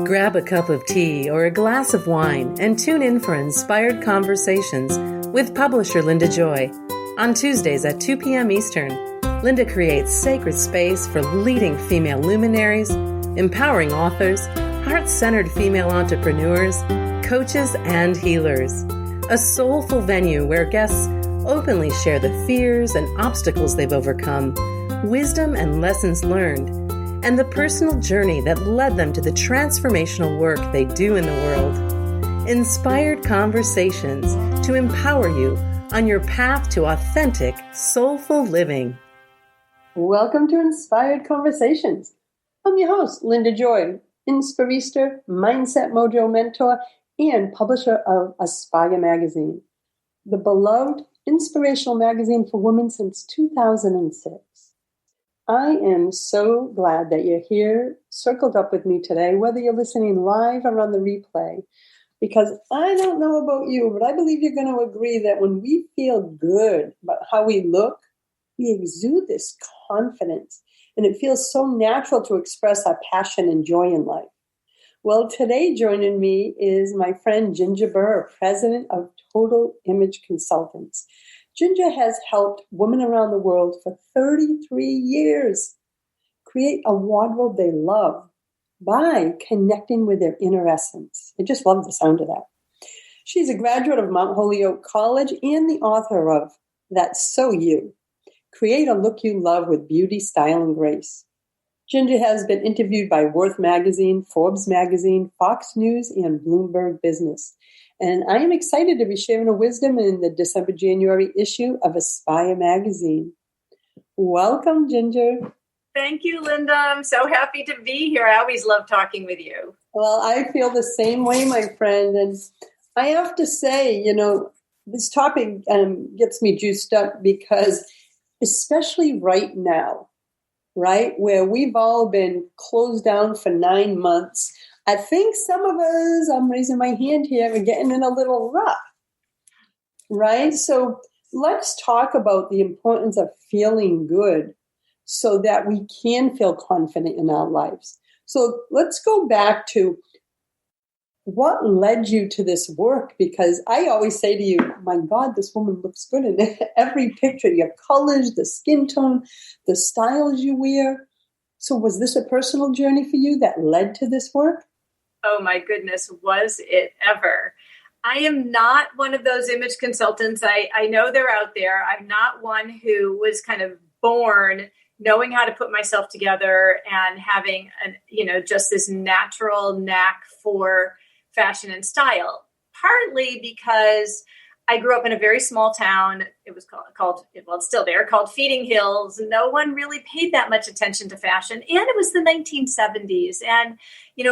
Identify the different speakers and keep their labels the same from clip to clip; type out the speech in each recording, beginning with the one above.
Speaker 1: Grab a cup of tea or a glass of wine and tune in for Inspired Conversations with publisher Linda Joy. On Tuesdays at 2 p.m. Eastern, Linda creates sacred space for leading female luminaries, empowering authors, heart-centered female entrepreneurs, coaches, and healers. A soulful venue where guests openly share the fears and obstacles they've overcome, wisdom and lessons learned, and the personal journey that led them to the transformational work they do in the world. Inspired Conversations to empower you on your path to authentic, soulful living.
Speaker 2: Welcome to Inspired Conversations. I'm your host, Linda Joy, Inspirista, Mindset Mojo mentor, and publisher of Aspire Magazine, the beloved inspirational magazine for women since 2006. I am so glad that you're here, circled up with me today, whether you're listening live or on the replay, because I don't know about you, but I believe you're going to agree that when we feel good about how we look, we exude this confidence, and it feels so natural to express our passion and joy in life. Well, today joining me is my friend Ginger Burr, president of Total Image Consultants. Ginger has helped women around the world for 33 years create a wardrobe they love by connecting with their inner essence. I just love the sound of that. She's a graduate of Mount Holyoke College and the author of That's So You. Create a look you love with beauty, style, and grace. Ginger has been interviewed by Forbes Magazine, Forbes Magazine, Fox News, and Bloomberg Business. And I am excited to be sharing her wisdom in the December-January issue of Aspire Magazine. Welcome, Ginger.
Speaker 3: Thank you, Linda. I'm so happy to be here. I always love talking with you.
Speaker 2: Well, I feel the same way, my friend. And I have to say, this topic gets me juiced up because especially right now, right, where we've all been closed down for 9 months, I think some of us, I'm raising my hand here, are getting in a little rut, right? So let's talk about the importance of feeling good so that we can feel confident in our lives. So let's go back to what led you to this work, because I always say to you, my God, this woman looks good in every picture, your colors, the skin tone, the styles you wear. So was this a personal journey for you that led to this work?
Speaker 3: Oh my goodness, was it ever? I am not one of those image consultants. I know they're out there. I'm not one who was kind of born knowing how to put myself together and having just this natural knack for fashion and style, partly because I grew up in a very small town. It was called it's still there, called Feeding Hills. No one really paid that much attention to fashion. And it was the 1970s. And,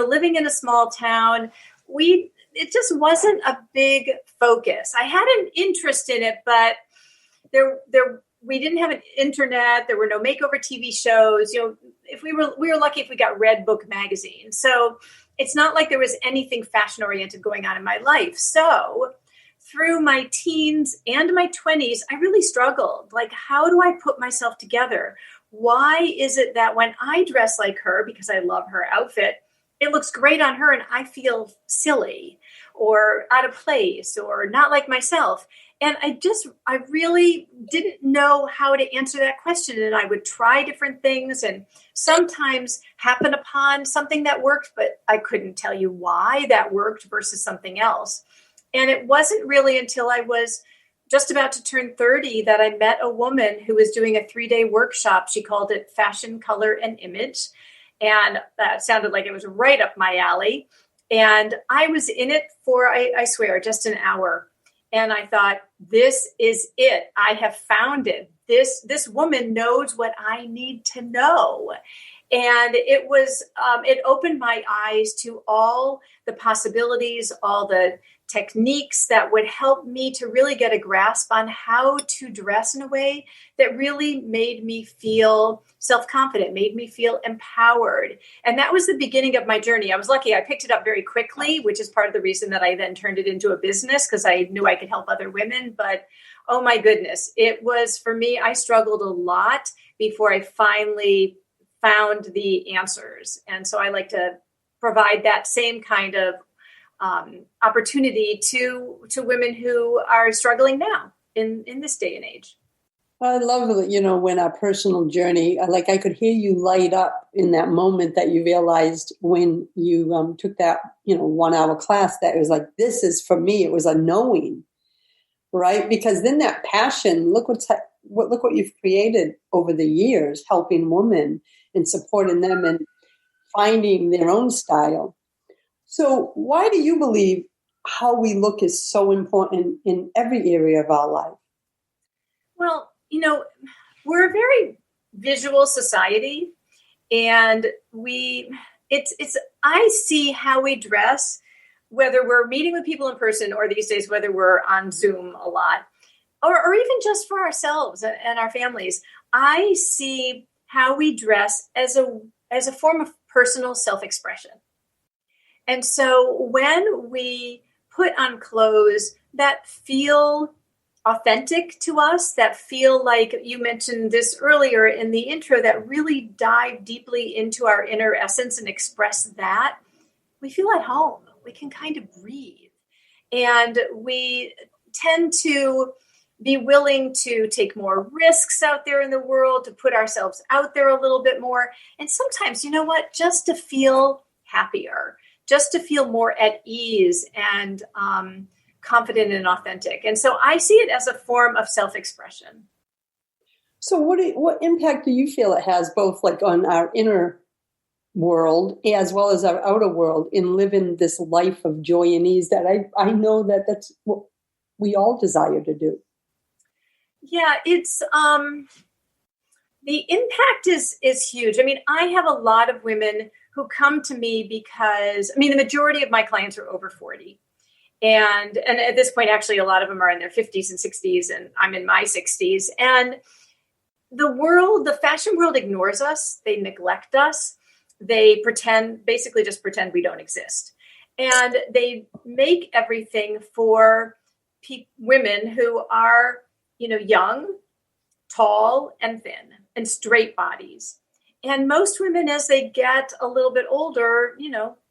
Speaker 3: living in a small town, it just wasn't a big focus. I had an interest in it, but we didn't have an internet. There were no makeover TV shows. If we were lucky if we got Red Book magazine. So it's not like there was anything fashion oriented going on in my life. So through my teens and my 20s, I really struggled. Like, how do I put myself together? Why is it that when I dress like her, because I love her outfit, it looks great on her and I feel silly or out of place or not like myself? And I really didn't know how to answer that question. And I would try different things and sometimes happen upon something that worked, but I couldn't tell you why that worked versus something else. And it wasn't really until I was just about to turn 30 that I met a woman who was doing a 3-day workshop. She called it Fashion, Color, and Image. And that sounded like it was right up my alley. And I was in it for, I swear, just an hour. And I thought, this is it. I have found it. This woman knows what I need to know. And it opened my eyes to all the possibilities, all the techniques that would help me to really get a grasp on how to dress in a way that really made me feel self-confident, made me feel empowered. And that was the beginning of my journey. I was lucky. I picked it up very quickly, which is part of the reason that I then turned it into a business, because I knew I could help other women. But oh my goodness, it was, for me, I struggled a lot before I finally found the answers. And so I like to provide that same kind of opportunity to women who are struggling now in this day and age.
Speaker 2: I love that, when our personal journey, I could hear you light up in that moment that you realized when you took that, 1 hour class, that it was like, this is for me. It was a knowing, right? Because then that passion, look what you've created over the years, helping women and supporting them and finding their own style. So why do you believe how we look is so important in every area of our life?
Speaker 3: Well, we're a very visual society, and I see how we dress, whether we're meeting with people in person or these days, whether we're on Zoom a lot, or even just for ourselves and our families. I see how we dress as a form of personal self-expression. And so when we put on clothes that feel authentic to us, that feel like, you mentioned this earlier in the intro, that really dive deeply into our inner essence and express that, we feel at home. We can kind of breathe. And we tend to be willing to take more risks out there in the world, to put ourselves out there a little bit more. And sometimes, just to feel happier, just to feel more at ease and confident and authentic. And so I see it as a form of self-expression.
Speaker 2: So what impact do you feel it has both on our inner world as well as our outer world in living this life of joy and ease that I know that's what we all desire to do?
Speaker 3: Yeah, it's the impact is huge. I mean, I have a lot of women who come to me because, the majority of my clients are over 40. And at this point, actually, a lot of them are in their 50s and 60s, and I'm in my 60s. And the fashion world ignores us. They neglect us. They basically just pretend we don't exist. And they make everything for women who are, young, tall, and thin, and straight bodies. And most women, as they get a little bit older,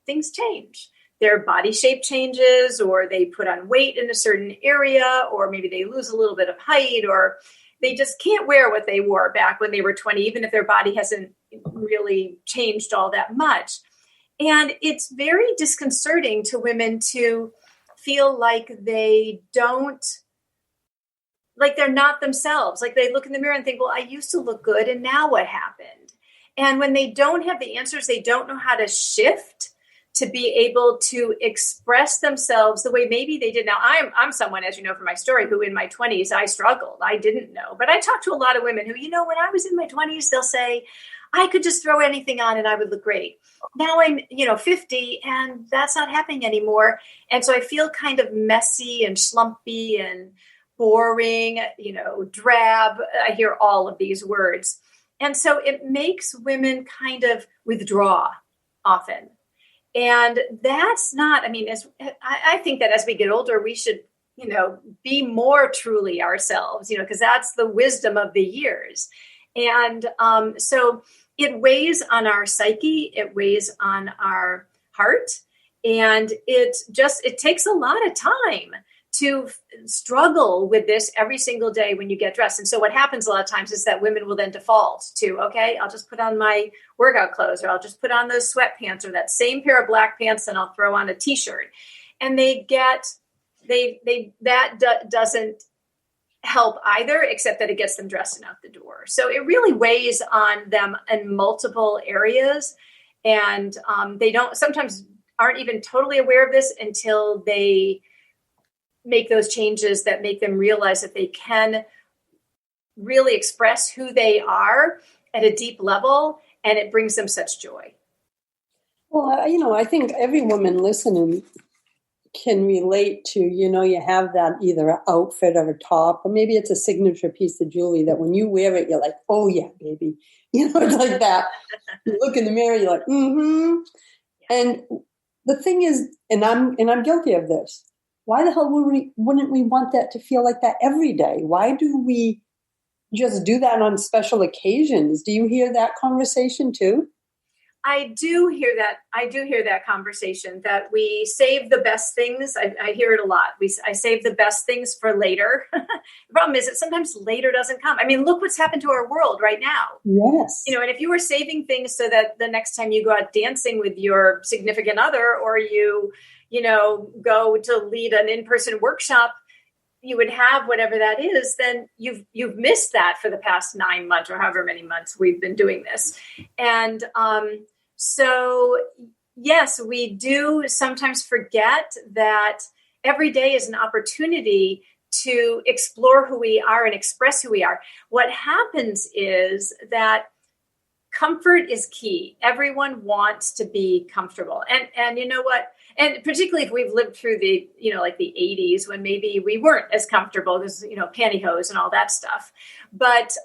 Speaker 3: things change. Their body shape changes, or they put on weight in a certain area, or maybe they lose a little bit of height, or they just can't wear what they wore back when they were 20, even if their body hasn't really changed all that much. And it's very disconcerting to women to feel like they're not themselves. Like they look in the mirror and think, well, I used to look good, and now what happened? And when they don't have the answers, they don't know how to shift to be able to express themselves the way maybe they did. Now, I'm someone, as you know from my story, who in my 20s, I struggled. I didn't know. But I talked to a lot of women who, when I was in my 20s, they'll say, I could just throw anything on and I would look great. Now I'm, 50, and that's not happening anymore. And so I feel kind of messy and slumpy and boring, drab. I hear all of these words. And so it makes women kind of withdraw often. And that's not, I think that as we get older, we should, be more truly ourselves, because that's the wisdom of the years. And so it weighs on our psyche, it weighs on our heart, and it takes a lot of time to struggle with this every single day when you get dressed. And so what happens a lot of times is that women will then default to, okay, I'll just put on my workout clothes, or I'll just put on those sweatpants, or that same pair of black pants, and I'll throw on a t-shirt. And doesn't help either, except that it gets them dressed and out the door. So it really weighs on them in multiple areas. And they sometimes aren't even totally aware of this until they make those changes that make them realize that they can really express who they are at a deep level, and it brings them such joy.
Speaker 2: Well, I think every woman listening can relate to, you have that either an outfit or a top, or maybe it's a signature piece of jewelry that when you wear it, you're like, oh yeah, baby. It's like that. You look in the mirror, you're like, mm-hmm. And the thing is, and I'm guilty of this, why the hell wouldn't we want that to feel like that every day? Why do we just do that on special occasions? Do you hear that conversation too?
Speaker 3: I do hear that. I do hear that conversation that we save the best things. I hear it a lot. I save the best things for later. The problem is that sometimes later doesn't come. I mean, look what's happened to our world right now.
Speaker 2: Yes.
Speaker 3: And if you were saving things so that the next time you go out dancing with your significant other, or you go to lead an in-person workshop, you would have whatever that is, then you've missed that for the past 9 months or however many months we've been doing this. And so, yes, we do sometimes forget that every day is an opportunity to explore who we are and express who we are. What happens is that comfort is key. Everyone wants to be comfortable. And you know what? And particularly if we've lived through the, like the 80s when maybe we weren't as comfortable because, pantyhose and all that stuff. But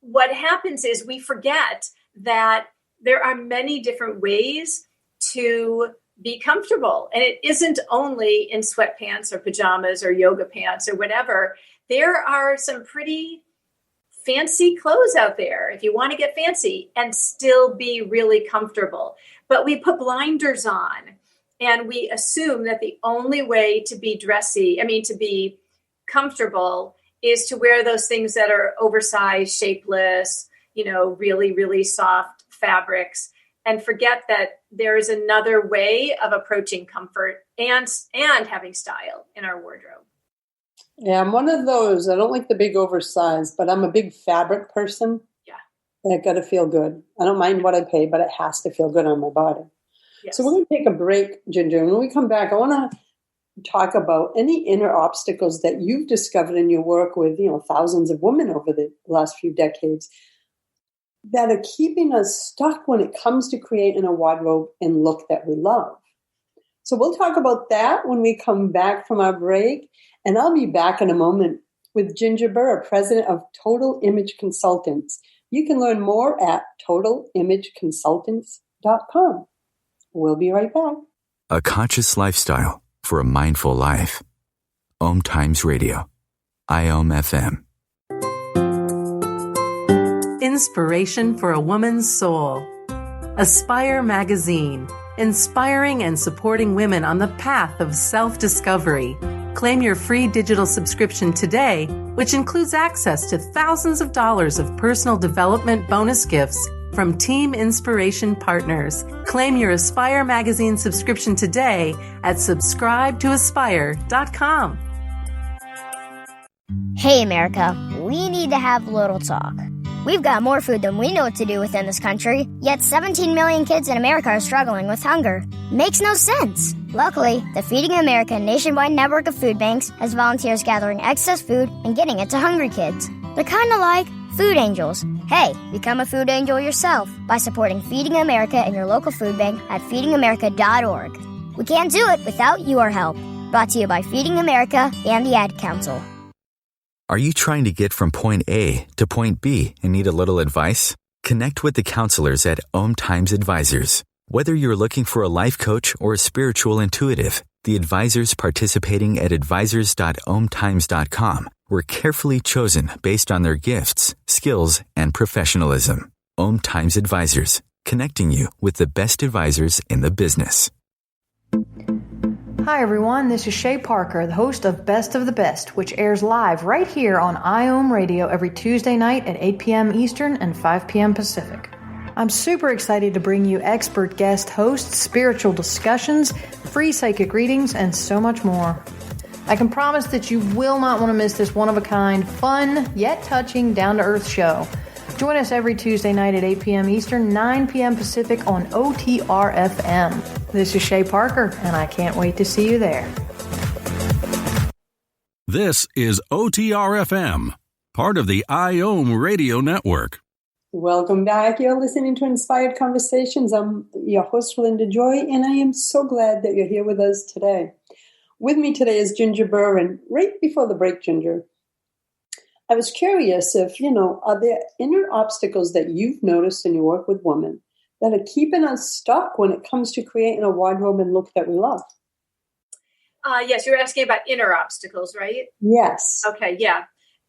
Speaker 3: what happens is we forget that there are many different ways to be comfortable. And it isn't only in sweatpants or pajamas or yoga pants or whatever. There are some pretty fancy clothes out there if you want to get fancy and still be really comfortable. But we put blinders on and we assume that the only way to be to be comfortable is to wear those things that are oversized, shapeless, really, really soft fabrics, and forget that there is another way of approaching comfort and having style in our wardrobe.
Speaker 2: Yeah, I'm one of those. I don't like the big oversized, but I'm a big fabric person. Yeah. I got to feel good. I don't mind what I pay, but it has to feel good on my body. Yes. So we're going to take a break, Ginger. And when we come back, I want to talk about any inner obstacles that you've discovered in your work with, thousands of women over the last few decades that are keeping us stuck when it comes to creating a wardrobe and look that we love. So we'll talk about that when we come back from our break. And I'll be back in a moment with Ginger Burr, president of Total Image Consultants. You can learn more at totalimageconsultants.com. We'll be right back.
Speaker 4: A conscious lifestyle for a mindful life. OMTimes Radio. IOM FM.
Speaker 1: Inspiration for a woman's soul. Aspire Magazine. Inspiring and supporting women on the path of self-discovery. Claim your free digital subscription today, which includes access to thousands of dollars of personal development bonus gifts from Team Inspiration partners. Claim your Aspire Magazine subscription today at subscribetoaspire.com.
Speaker 5: Hey, America, we need to have a little talk. We've got more food than we know what to do with in this country, yet 17 million kids in America are struggling with hunger. Makes no sense. Luckily, the Feeding America nationwide network of food banks has volunteers gathering excess food and getting it to hungry kids. They're kind of like food angels. Hey, become a food angel yourself by supporting Feeding America and your local food bank at feedingamerica.org. We can't do it without your help. Brought to you by Feeding America and the Ad Council.
Speaker 4: Are you trying to get from point A to point B and need a little advice? Connect with the counselors at OMTimes Advisors. Whether you're looking for a life coach or a spiritual intuitive, the advisors participating at advisors.omtimes.com were carefully chosen based on their gifts, skills, and professionalism. OMTimes Advisors, connecting you with the best advisors in the business.
Speaker 6: Hi everyone, this is Shay Parker, the host of Best of the Best, which airs live right here on IOM Radio every Tuesday night at 8 p.m. Eastern and 5 p.m. Pacific. I'm super excited to bring you expert guest hosts, spiritual discussions, free psychic readings, and so much more. I can promise that you will not want to miss this one-of-a-kind, fun, yet touching, down-to-earth show. Join us every Tuesday night at 8 p.m. Eastern, 9 p.m. Pacific on OTR-FM. This is Shay Parker, and I can't wait to see you there.
Speaker 7: This is OTR-FM, part of the IOM Radio Network.
Speaker 2: Welcome back. You're listening to Inspired Conversations. I'm your host, Linda Joy, and I am so glad that you're here with us today. With me today is Ginger Burr, and right before the break, Ginger, I was curious if, are there inner obstacles that you've noticed in your work with women that are keeping us stuck when it comes to creating a wardrobe and look that we love?
Speaker 3: Yes, you're asking about inner obstacles, right?
Speaker 2: Yes.
Speaker 3: Okay, yeah.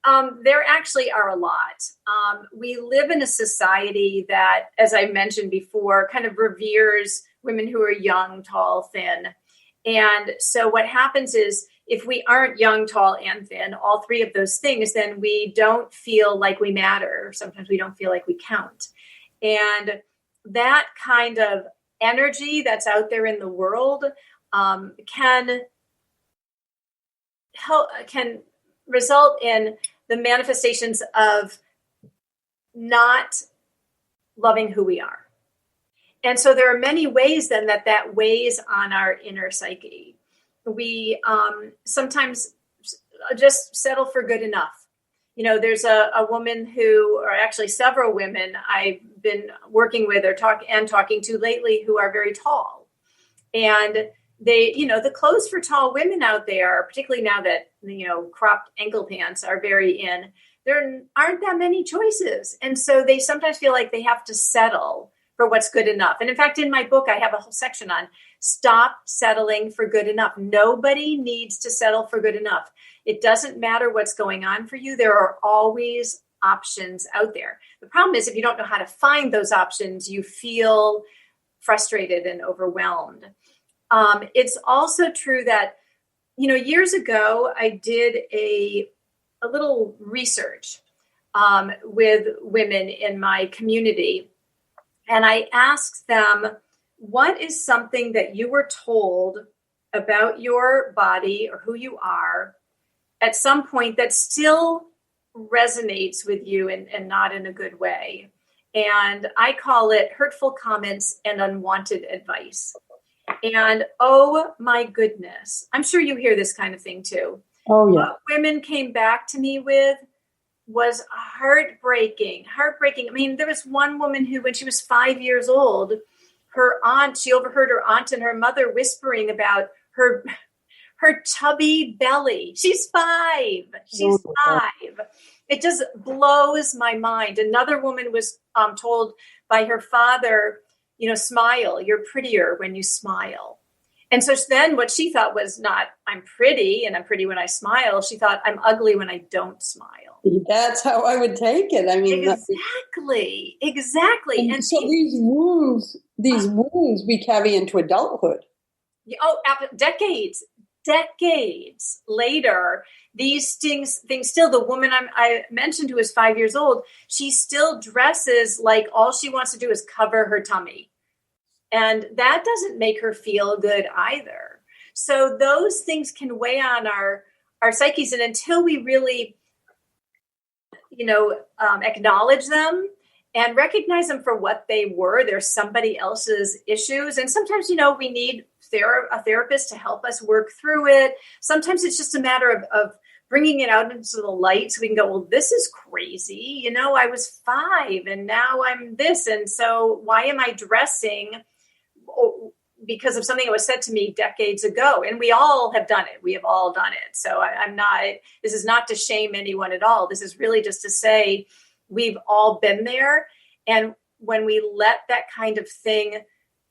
Speaker 3: There actually are a lot. We live in a society that, as I mentioned before, kind of reveres women who are young, tall, thin. And so what happens is if we aren't young, tall, and thin, all three of those things, then we don't feel like we matter. Sometimes we don't feel like we count. And that kind of energy that's out there in the world can result in the manifestations of not loving who we are. And so there are many ways then that weighs on our inner psyche. We sometimes just settle for good enough. You know, there's a woman who, or actually several women I've been working with or talking to lately who are very tall. And they, you know, the clothes for tall women out there, particularly now that, you know, cropped ankle pants are very in, there aren't that many choices. And so they sometimes feel like they have to settle for what's good enough. And in fact, in my book, I have a whole section on stop settling for good enough. Nobody needs to settle for good enough. It doesn't matter what's going on for you. There are always options out there. The problem is if you don't know how to find those options, you feel frustrated and overwhelmed. It's also true that, you know, years ago, I did a little research with women in my community. And I asked them, what is something that you were told about your body or who you are at some point that still resonates with you and not in a good way? And I call it hurtful comments and unwanted advice. And oh my goodness, I'm sure you hear this kind of thing too.
Speaker 2: Oh yeah.
Speaker 3: What women came back to me with was heartbreaking. I mean, there was one woman who, when she was 5 years old, she overheard her aunt and her mother whispering about her tubby belly. She's 5. It just blows my mind. Another woman was told by her father, you know, smile. You're prettier when you smile. And so then what she thought was not, I'm pretty and I'm pretty when I smile. She thought, I'm ugly when I don't smile.
Speaker 2: That's how I would take it. I mean,
Speaker 3: exactly. And
Speaker 2: so these wounds we carry into adulthood.
Speaker 3: Decades later, these things still, the woman I mentioned who is 5 years old, she still dresses like all she wants to do is cover her tummy. And that doesn't make her feel good either. So those things can weigh on our psyches. And until we really, you know, acknowledge them and recognize them for what they were, they're somebody else's issues. And sometimes, you know, we need a therapist to help us work through it. Sometimes it's just a matter of bringing it out into the light so we can go, well, this is crazy. You know, I was 5 and now I'm this. And so why am I dressing because of something that was said to me decades ago? And we all have done it. We have all done it. So this is not to shame anyone at all. This is really just to say we've all been there. And when we let that kind of thing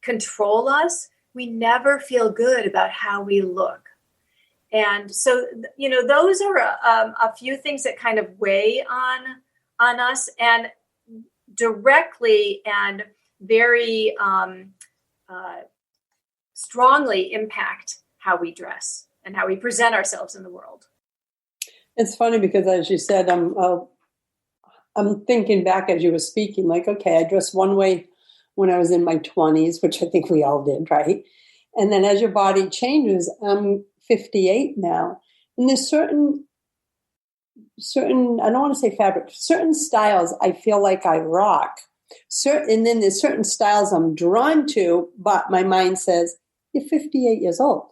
Speaker 3: control us, we never feel good about how we look. And so, you know, those are a few things that kind of weigh on us and directly and very strongly impact how we dress and how we present ourselves in the world.
Speaker 2: It's funny because, as you said, I'm thinking back as you were speaking, like, okay, I dressed one way when I was in my 20s, which I think we all did, right? And then as your body changes, I'm 58 now, and there's certain, I don't want to say fabric, certain styles I feel like I rock. And then there's certain styles I'm drawn to, but my mind says, you're 58 years old.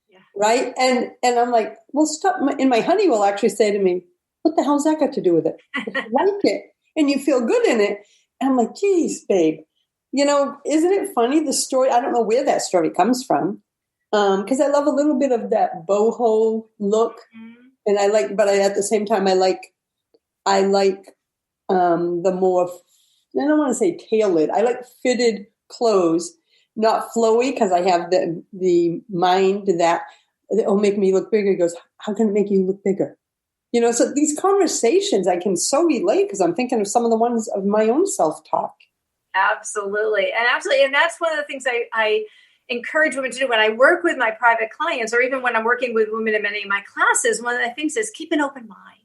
Speaker 2: Yeah. Right? And I'm like, well, stop. And my honey will actually say to me, what the hell's that got to do with it? If you like it and you feel good in it. And I'm like, geez, babe, you know, isn't it funny, the story? I don't know where that story comes from. Because I love a little bit of that boho look. Mm-hmm. And at the same time, I like the more, I don't want to say tailored. I like fitted clothes, not flowy, because I have the mind that it'll make me look bigger. It goes, how can it make you look bigger? So these conversations I can so relate because I'm thinking of some of the ones of my own self-talk.
Speaker 3: Absolutely. And that's one of the things I encourage women to do when I work with my private clients, or even when I'm working with women in many of my classes. One of the things is keep an open mind.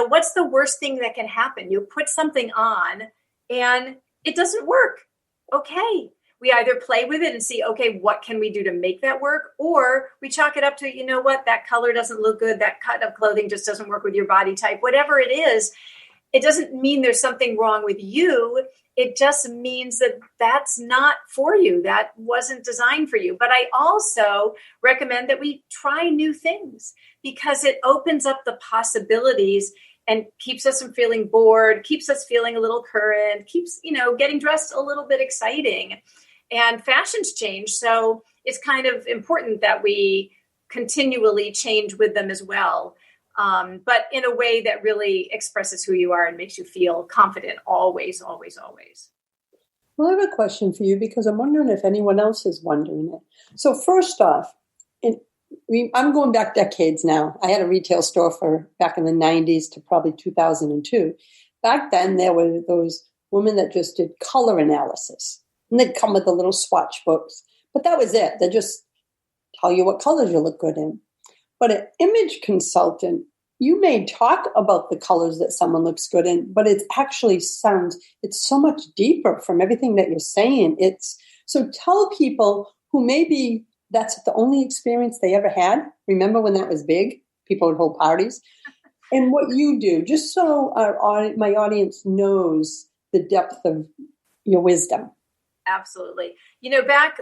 Speaker 3: What's the worst thing that can happen? You put something on and it doesn't work. Okay. We either play with it and see, okay, what can we do to make that work? Or we chalk it up to, that color doesn't look good. That cut of clothing just doesn't work with your body type. Whatever it is, it doesn't mean there's something wrong with you. It just means that that's not for you. That wasn't designed for you. But I also recommend that we try new things because it opens up the possibilities and keeps us from feeling bored, keeps us feeling a little current, keeps, getting dressed a little bit exciting. And fashions change. So it's kind of important that we continually change with them as well. But in a way that really expresses who you are and makes you feel confident always, always, always.
Speaker 2: Well, I have a question for you because I'm wondering if anyone else is wondering it. So first off, I'm going back decades now. I had a retail store for back in the 90s to probably 2002. Back then, there were those women that just did color analysis. And they'd come with the little swatch books. But that was it. They just tell you what colors you look good in. But an image consultant, you may talk about the colors that someone looks good in, but it actually it's so much deeper from everything that you're saying. So tell people who maybe that's the only experience they ever had. Remember when that was big? People would hold parties. And what you do, just so my audience knows the depth of your wisdom.
Speaker 3: Absolutely. Back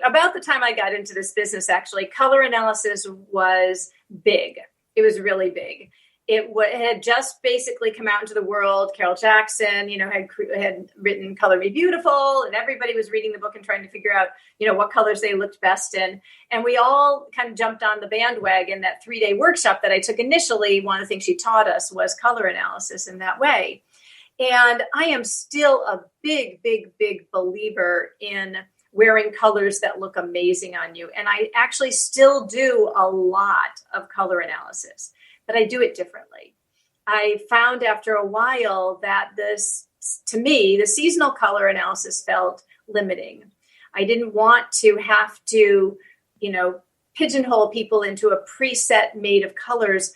Speaker 3: about the time I got into this business, actually, color analysis was big. It was really big. It had just basically come out into the world. Carol Jackson, had written Color Me Beautiful, and everybody was reading the book and trying to figure out, what colors they looked best in. And we all kind of jumped on the bandwagon. That 3-day workshop that I took initially, one of the things she taught us was color analysis in that way. And I am still a big, big, big believer in wearing colors that look amazing on you. And I actually still do a lot of color analysis, but I do it differently. I found after a while that to me, the seasonal color analysis felt limiting. I didn't want to have to, pigeonhole people into a preset made of colors,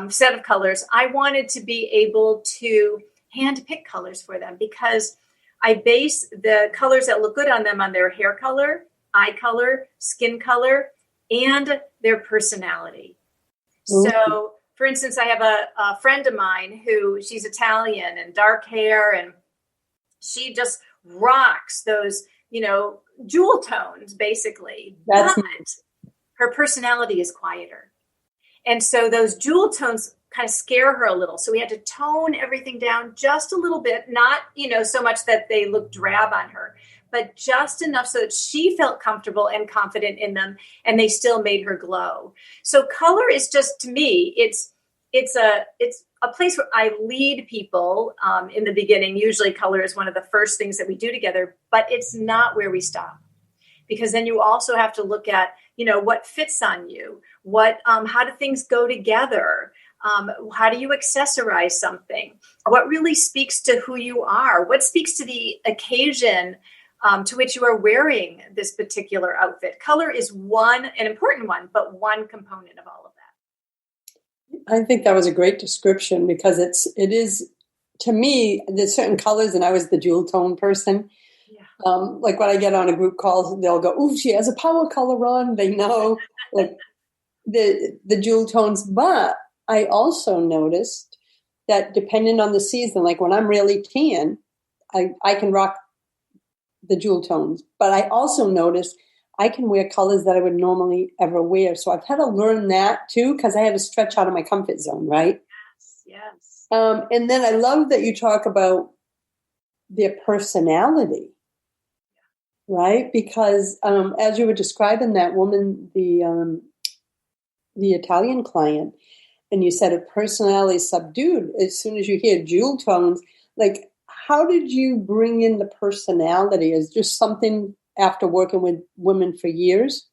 Speaker 3: set of colors. I wanted to be able to hand pick colors for them because I base the colors that look good on them on their hair color, eye color, skin color, and their personality. Mm-hmm. So, for instance, I have a friend of mine she's Italian and dark hair, and she just rocks those, jewel tones, basically. But her personality is quieter. And so those jewel tones kind of scare her a little. So we had to tone everything down just a little bit, not, so much that they look drab on her, but just enough so that she felt comfortable and confident in them and they still made her glow. So color is just, to me, it's a place where I lead people in the beginning. Usually color is one of the first things that we do together, but it's not where we stop. Because then you also have to look at, what fits on you, how do things go together? How do you accessorize something? What really speaks to who you are? What speaks to the occasion to which you are wearing this particular outfit? Color is an important one, but one component of all of that.
Speaker 2: I think that was a great description because it is, to me, there's certain colors, and I was the jewel tone person. Yeah. Like when I get on a group call, they'll go, "Ooh, she has a power color on." They know like the jewel tones, but I also noticed that depending on the season, like when I'm really tan, I can rock the jewel tones. But I also noticed I can wear colors that I would normally ever wear. So I've had to learn that too, because I had to stretch out of my comfort zone, right?
Speaker 3: Yes.
Speaker 2: And then I love that you talk about their personality, right? Because as you were describing that woman, the Italian client, and you said a personality is subdued as soon as you hear jewel tones. Like, how did you bring in the personality? Is just something after working with women for years?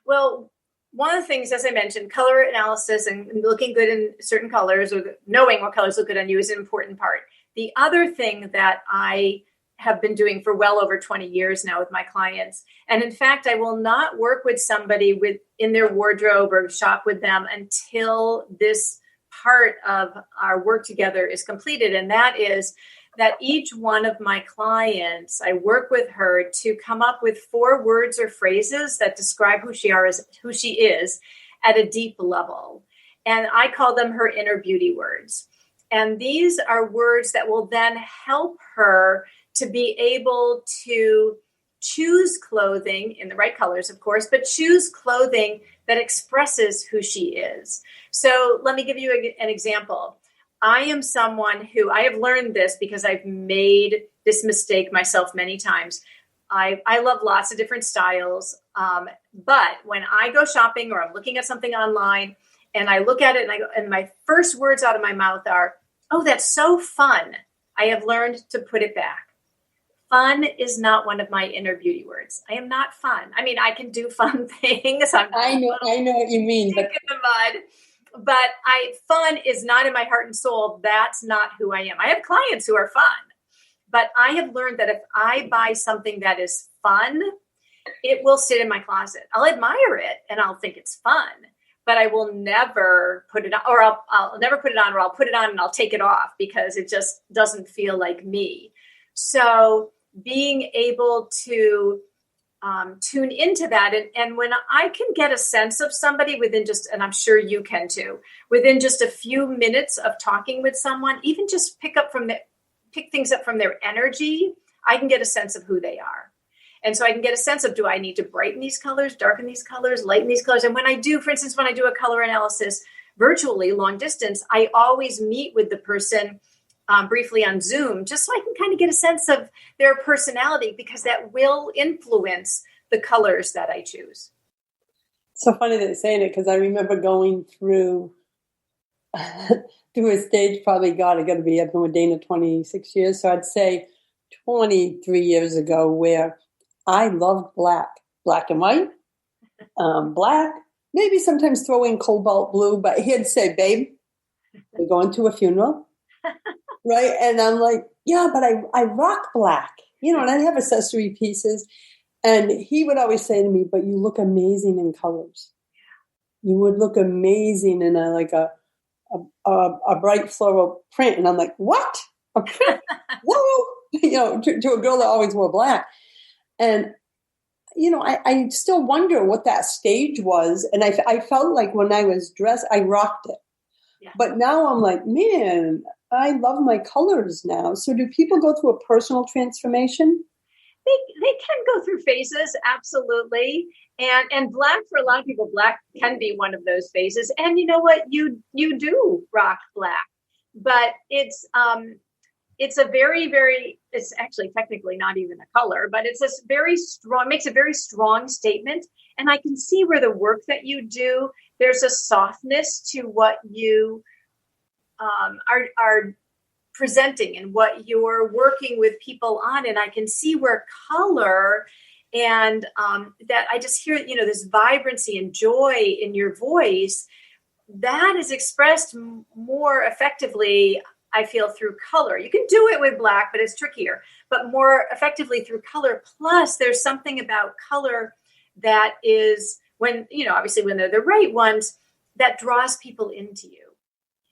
Speaker 3: Well, one of the things, as I mentioned, color analysis and looking good in certain colors or knowing what colors look good on you is an important part. The other thing that I have been doing for well over 20 years now with my clients, and in fact, I will not work with somebody in their wardrobe or shop with them until this part of our work together is completed. And that is that each one of my clients, I work with her to come up with 4 words or phrases that describe who she is at a deep level. And I call them her inner beauty words. And these are words that will then help her to be able to choose clothing in the right colors, of course, but choose clothing that expresses who she is. So let me give you an example. I am someone who, I have learned this because I've made this mistake myself many times. I love lots of different styles. But when I go shopping or I'm looking at something online and I look at it and my first words out of my mouth are, "Oh, that's so fun," I have learned to put it back. Fun is not one of my inner beauty words. I am not fun. I mean, I can do fun things.
Speaker 2: I know what you mean.
Speaker 3: But in the mud. But fun is not in my heart and soul. That's not who I am. I have clients who are fun, but I have learned that if I buy something that is fun, it will sit in my closet. I'll admire it and I'll think it's fun, but I will never put it on, or I'll never put it on, or I'll put it on and I'll take it off because it just doesn't feel like me. So being able to tune into that. And when I can get a sense of somebody within just, and I'm sure you can too, within just a few minutes of talking with someone, even just pick things up from their energy, I can get a sense of who they are. And so I can get a sense of, do I need to brighten these colors, darken these colors, lighten these colors? And when I do, for instance, when I do a color analysis virtually, long distance, I always meet with the person briefly on Zoom, just so I can kind of get a sense of their personality, because that will influence the colors that I choose.
Speaker 2: So funny that you're saying it, because I remember going through a stage, probably, God, I got to be, I've been with Dana 26 years, so I'd say 23 years ago, where I loved black and white, black, maybe sometimes throw in cobalt blue, but he'd say, "Babe, we're going to a funeral." Right. And I'm like, "Yeah, but I rock black, and I have accessory pieces." And he would always say to me, "But you look amazing in colors. You would look amazing in a bright floral print." And I'm like, "What? A print? Whoa!" To a girl that always wore black. And, I still wonder what that stage was. And I felt like when I was dressed, I rocked it. Yeah. But now I'm like, man, I love my colors now. So do people go through a personal transformation?
Speaker 3: They can go through phases, absolutely. And black, for a lot of people, black can be one of those phases. And you know what? You do rock black. But it's a very, very, it's actually technically not even a color, but it's a very strong, makes a very strong statement. And I can see where the work that you do, there's a softness to what you are presenting and what you're working with people on. And I can see where color and that I just hear, this vibrancy and joy in your voice, that is expressed more effectively, I feel, through color. You can do it with black, but it's trickier, but more effectively through color. Plus, there's something about color that is, when, obviously when they're the right ones, that draws people into you.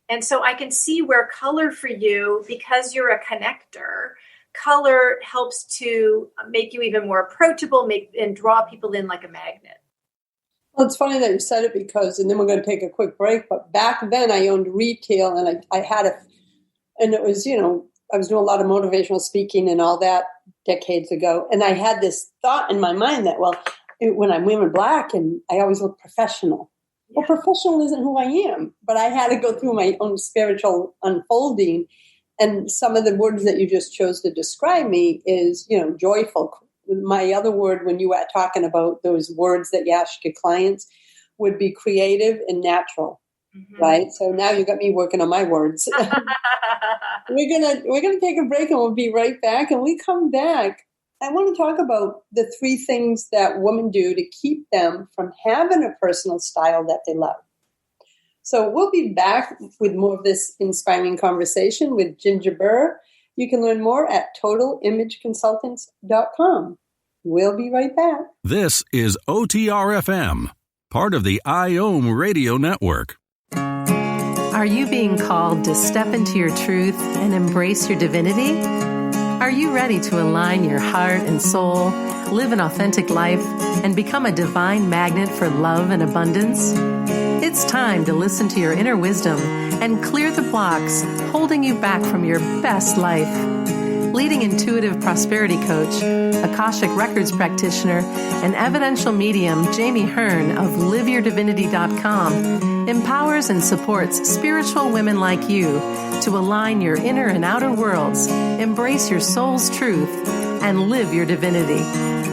Speaker 3: And so I can see where color for you, because you're a connector, color helps to make you even more approachable, and draw people in like a magnet.
Speaker 2: Well, it's funny that you said it, because, and then we're going to take a quick break, but back then I owned retail, and I had and it was, I was doing a lot of motivational speaking and all that decades ago. And I had this thought in my mind that, when I'm wearing black, and I always look professional. Well, professional isn't who I am, but I had to go through my own spiritual unfolding. And some of the words that you just chose to describe me is, joyful. My other word, when you were talking about those words that you ask your clients, would be creative and natural. Mm-hmm. Right. So now you got me working on my words. We're gonna take a break, and we'll be right back. And we come back, I want to talk about the 3 things that women do to keep them from having a personal style that they love. So we'll be back with more of this inspiring conversation with Ginger Burr. You can learn more at totalimageconsultants.com. We'll be right back.
Speaker 7: This is OTR-FM, part of the IOM Radio Network.
Speaker 1: Are you being called to step into your truth and embrace your divinity? Are you ready to align your heart and soul, live an authentic life, and become a divine magnet for love and abundance? It's time to listen to your inner wisdom and clear the blocks holding you back from your best life. Leading intuitive prosperity coach, Akashic Records practitioner, and evidential medium Jamie Hearn of LiveYourDivinity.com empowers and supports spiritual women like you to align your inner and outer worlds, embrace your soul's truth, and live your divinity.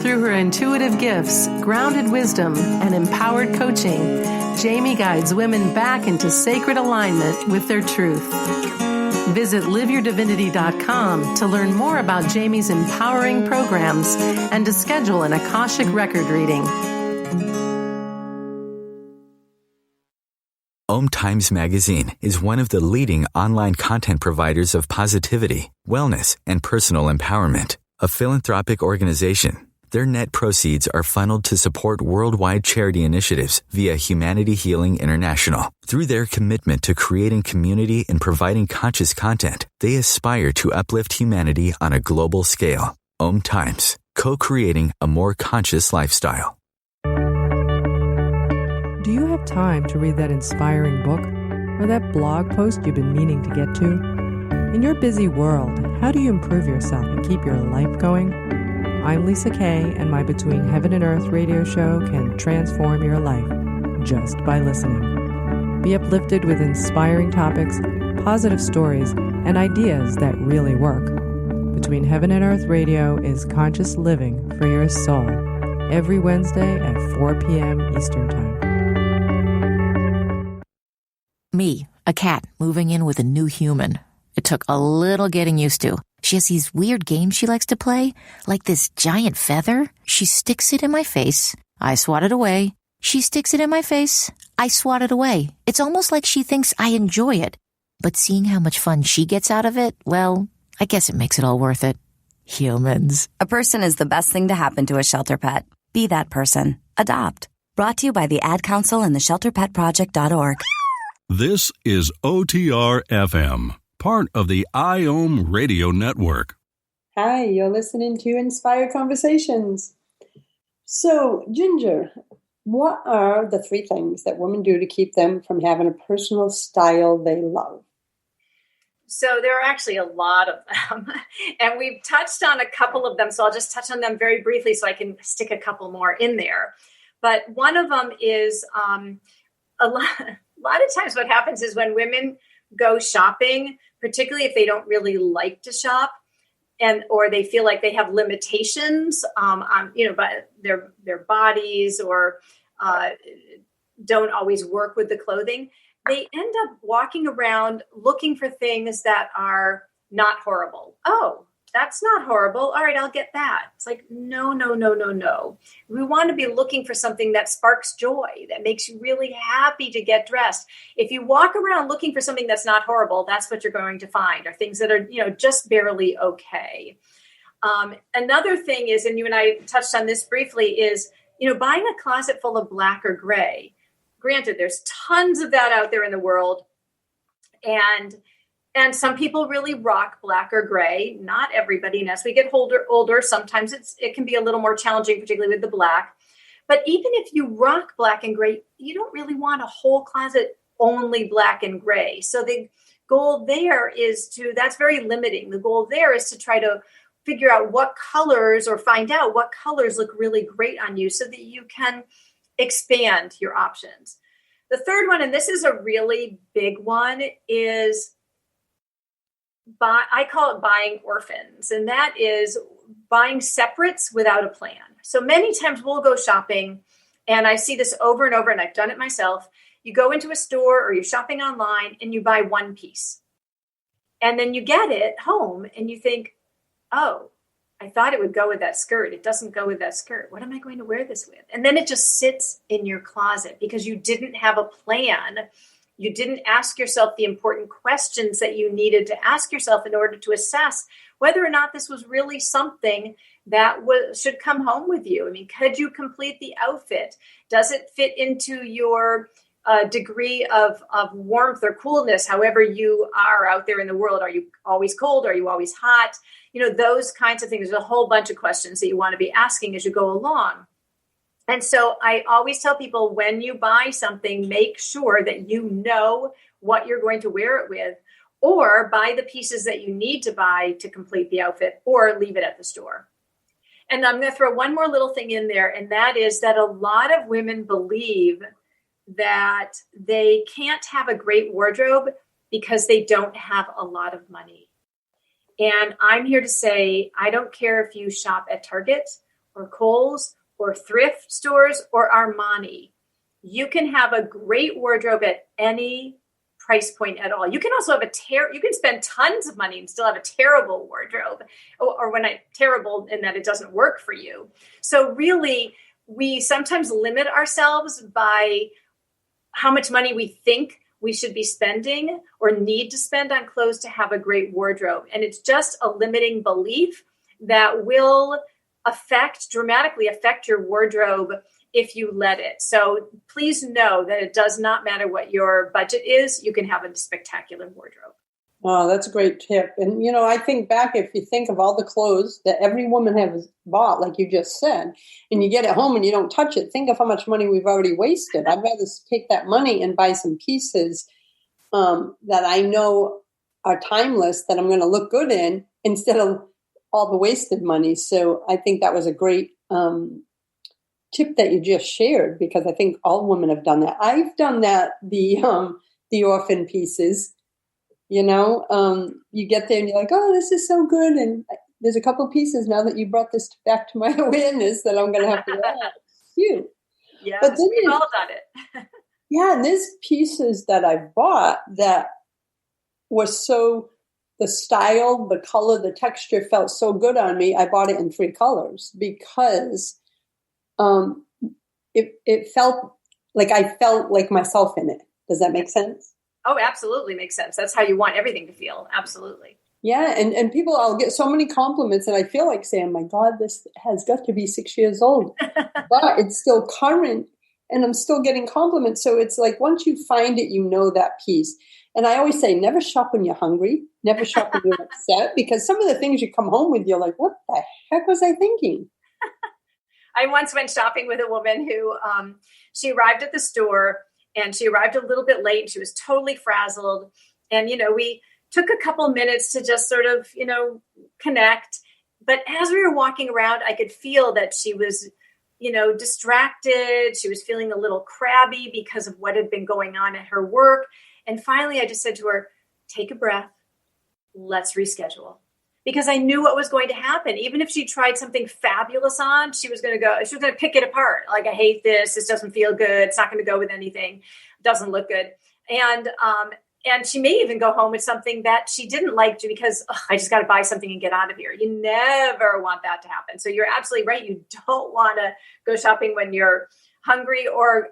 Speaker 1: Through her intuitive gifts, grounded wisdom, and empowered coaching, Jamie guides women back into sacred alignment with their truth. Visit LiveYourDivinity.com to learn more about Jamie's empowering programs and to schedule an Akashic record reading.
Speaker 4: OMTimes Magazine is one of the leading online content providers of positivity, wellness, and personal empowerment. A philanthropic organization, their net proceeds are funneled to support worldwide charity initiatives via Humanity Healing International. Through their commitment to creating community and providing conscious content, they aspire to uplift humanity on a global scale. OMTimes, co-creating a more conscious lifestyle.
Speaker 8: Do you have time to read that inspiring book or that blog post you've been meaning to get to? In your busy world, how do you improve yourself and keep your life going? I'm Lisa Kay, and my Between Heaven and Earth radio show can transform your life just by listening. Be uplifted with inspiring topics, positive stories, and ideas that really work. Between Heaven and Earth radio is conscious living for your soul, every Wednesday at 4 p.m. Eastern Time.
Speaker 9: Me, a cat moving in with a new human. It took a little getting used to. She has these weird games she likes to play, like this giant feather. She sticks it in my face. I swat it away. She sticks it in my face. I swat it away. It's almost like she thinks I enjoy it. But seeing how much fun she gets out of it, well, I guess it makes it all worth it. Humans.
Speaker 10: A person is the best thing to happen to a shelter pet. Be that person. Adopt. Brought to you by the Ad Council and the ShelterPetProject.org.
Speaker 7: This is OTR-FM, part of the IOM Radio Network.
Speaker 2: Hi, you're listening to Inspired Conversations. So, Ginger, what are the 3 things that women do to keep them from having a personal style they love?
Speaker 3: So there are actually a lot of them, and we've touched on a couple of them, so I'll just touch on them very briefly so I can stick a couple more in there. But one of them is a lot of times what happens is when women go shopping, particularly if they don't really like to shop, or they feel like they have limitations on by their bodies, or don't always work with the clothing, they end up walking around looking for things that are not horrible. Oh, that's not horrible. All right, I'll get that. It's like, no. We want to be looking for something that sparks joy, that makes you really happy to get dressed. If you walk around looking for something that's not horrible, that's what you're going to find, are things that are, just barely okay. Another thing is, and you and I touched on this briefly, is, buying a closet full of black or gray. Granted, there's tons of that out there in the world. And some people really rock black or gray. Not everybody. And as we get older, sometimes it can be a little more challenging, particularly with the black. But even if you rock black and gray, you don't really want a whole closet only black and gray. So the goal there that's very limiting. The goal there is to try to figure out what colors, or find out what colors look really great on you so that you can expand your options. The third one, and this is a really big one, is I call it buying orphans, and that is buying separates without a plan. So many times we'll go shopping, and I see this over and over, and I've done it myself. You go into a store or you're shopping online and you buy one piece. And then you get it home and you think, oh, I thought it would go with that skirt. It doesn't go with that skirt. What am I going to wear this with? And then it just sits in your closet because you didn't have a plan. You didn't ask yourself the important questions that you needed to ask yourself in order to assess whether or not this was really something that should come home with you. I mean, could you complete the outfit? Does it fit into your degree of warmth or coolness, however you are out there in the world? Are you always cold? Are you always hot? Those kinds of things. There's a whole bunch of questions that you want to be asking as you go along. And so I always tell people, when you buy something, make sure that you know what you're going to wear it with, or buy the pieces that you need to buy to complete the outfit, or leave it at the store. And I'm going to throw one more little thing in there, and that is that a lot of women believe that they can't have a great wardrobe because they don't have a lot of money. And I'm here to say, I don't care if you shop at Target or Kohl's or thrift stores or Armani. You can have a great wardrobe at any price point at all. You can also have you can spend tons of money and still have a terrible wardrobe, or terrible in that it doesn't work for you. So really, we sometimes limit ourselves by how much money we think we should be spending or need to spend on clothes to have a great wardrobe. And it's just a limiting belief that will dramatically affect your wardrobe if you let it. So please know that it does not matter what your budget is. You can have a spectacular wardrobe.
Speaker 2: Oh, that's a great tip. And, I think back, if you think of all the clothes that every woman has bought, like you just said, and you get it home and you don't touch it, think of how much money we've already wasted. I'd rather take that money and buy some pieces that I know are timeless, that I'm going to look good in, instead of all the wasted money. So I think that was a great tip that you just shared, because I think all women have done that. I've done that, the orphan pieces. You get there and you're like, oh, this is so good. And there's a couple of pieces now that you brought this back to my awareness that I'm going to have to wear. Cute.
Speaker 3: Yeah,
Speaker 2: but then
Speaker 3: we've all done it.
Speaker 2: Yeah, and there's pieces that I bought that were so, the style, the color, the texture felt so good on me. I bought it in 3 colors because it felt like I felt like myself in it. Does that make sense?
Speaker 3: Oh, absolutely makes sense. That's how you want everything to feel. Absolutely.
Speaker 2: Yeah. And people, I'll get so many compliments and I feel like saying, my God, this has got to be 6 years old, but it's still current and I'm still getting compliments. So it's like, once you find it, that piece. And I always say, never shop when you're hungry, never shop when you're upset, because some of the things you come home with, you're like, what the heck was I thinking?
Speaker 3: I once went shopping with a woman who, she arrived at the store and she arrived a little bit late. She was totally frazzled. And, we took a couple minutes to just sort of, connect. But as we were walking around, I could feel that she was, distracted. She was feeling a little crabby because of what had been going on at her work. And finally, I just said to her, take a breath. Let's reschedule. Because I knew what was going to happen. Even if she tried something fabulous on, she was going to pick it apart. Like, I hate this. This doesn't feel good. It's not going to go with anything. It doesn't look good. And she may even go home with something that she didn't like because I just got to buy something and get out of here. You never want that to happen. So you're absolutely right. You don't want to go shopping when you're hungry or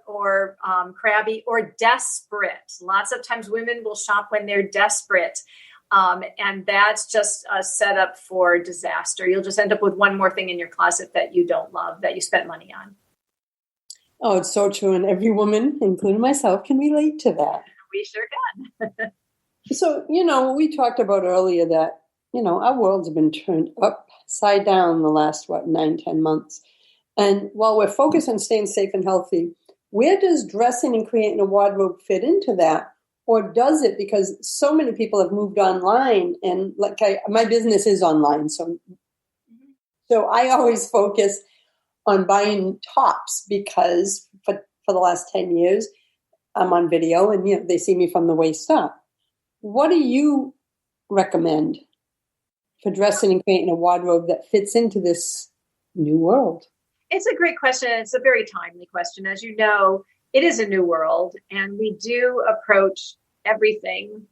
Speaker 3: crabby or desperate. Lots of times women will shop when they're desperate. And that's just a setup for disaster. You'll just end up with one more thing in your closet that you don't love, that you spent money on.
Speaker 2: Oh, it's so true. And every woman, including myself, can relate to that.
Speaker 3: We sure can.
Speaker 2: So, we talked about earlier that, our world's been turned upside down the last, 9-10 months. And while we're focused on staying safe and healthy, where does dressing and creating a wardrobe fit into that? Or does it? Because so many people have moved online, and my business is online. So I always focus on buying tops because for the last 10 years, I'm on video and, they see me from the waist up. What do you recommend for dressing and creating a wardrobe that fits into this new world?
Speaker 3: It's a great question. It's a very timely question. As you know, it is a new world, and we do approach everything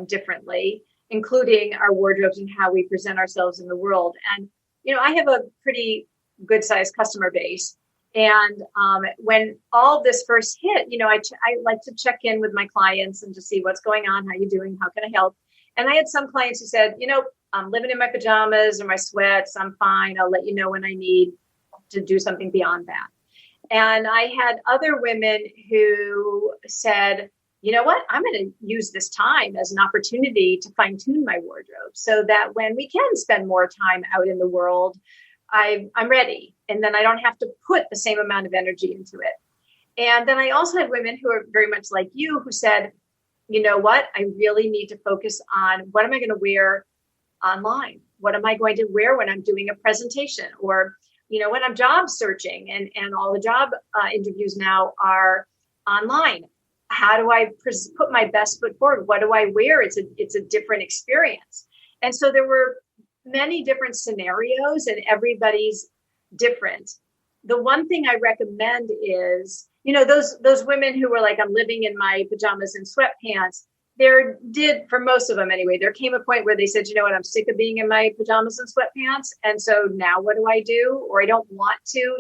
Speaker 3: differently, including our wardrobes and how we present ourselves in the world. And, I have a pretty good sized customer base. And when all this first hit, I like to check in with my clients and just see what's going on, how you doing, how can I help? And I had some clients who said, I'm living in my pajamas or my sweats. I'm fine. I'll let you know when I need to do something beyond that. And I had other women who said, you know what, I'm going to use this time as an opportunity to fine tune my wardrobe so that when we can spend more time out in the world, I'm ready. And then I don't have to put the same amount of energy into it. And then I also had women who are very much like you who said, you know what, I really need to focus on what am I going to wear online? What am I going to wear when I'm doing a presentation? Or, when I'm job searching and all the job interviews now are online. How do I put my best foot forward? What do I wear? It's a different experience. And so there were many different scenarios and everybody's different. The one thing I recommend is, those women who were like, I'm living in my pajamas and sweatpants, for most of them anyway, there came a point where they said, you know what, I'm sick of being in my pajamas and sweatpants. And so now what do I do? Or I don't want to,